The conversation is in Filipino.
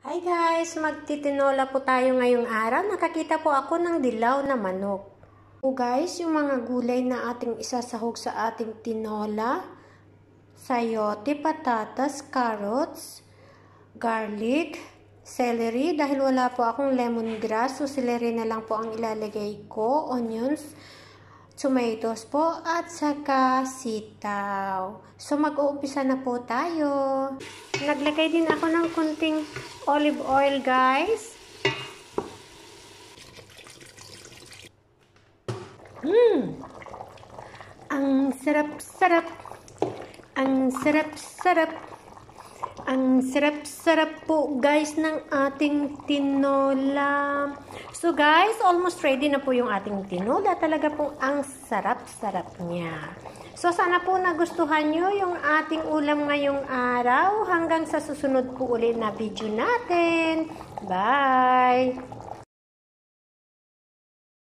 Hi guys! Magtitinola po tayo ngayong araw. Nakakita po ako ng dilaw na manok. So guys, yung mga gulay na ating isasahog sa ating tinola, sayote, patatas, carrots, garlic, celery. Dahil wala po akong lemongrass, so celery na lang po ang ilalagay ko, onions, tomatoes po, at saka sitaw. So, mag-uumpisa na po tayo. Naglagay din ako ng kunting olive oil, guys. Ang sarap-sarap. Ang sarap-sarap. Ang sarap-sarap po guys ng ating tinola. So guys, almost ready na po yung ating tinola. Talaga po ang sarap-sarap niya. So sana po nagustuhan nyo yung ating ulam ngayong araw. Hanggang sa susunod po ulit na video natin. Bye!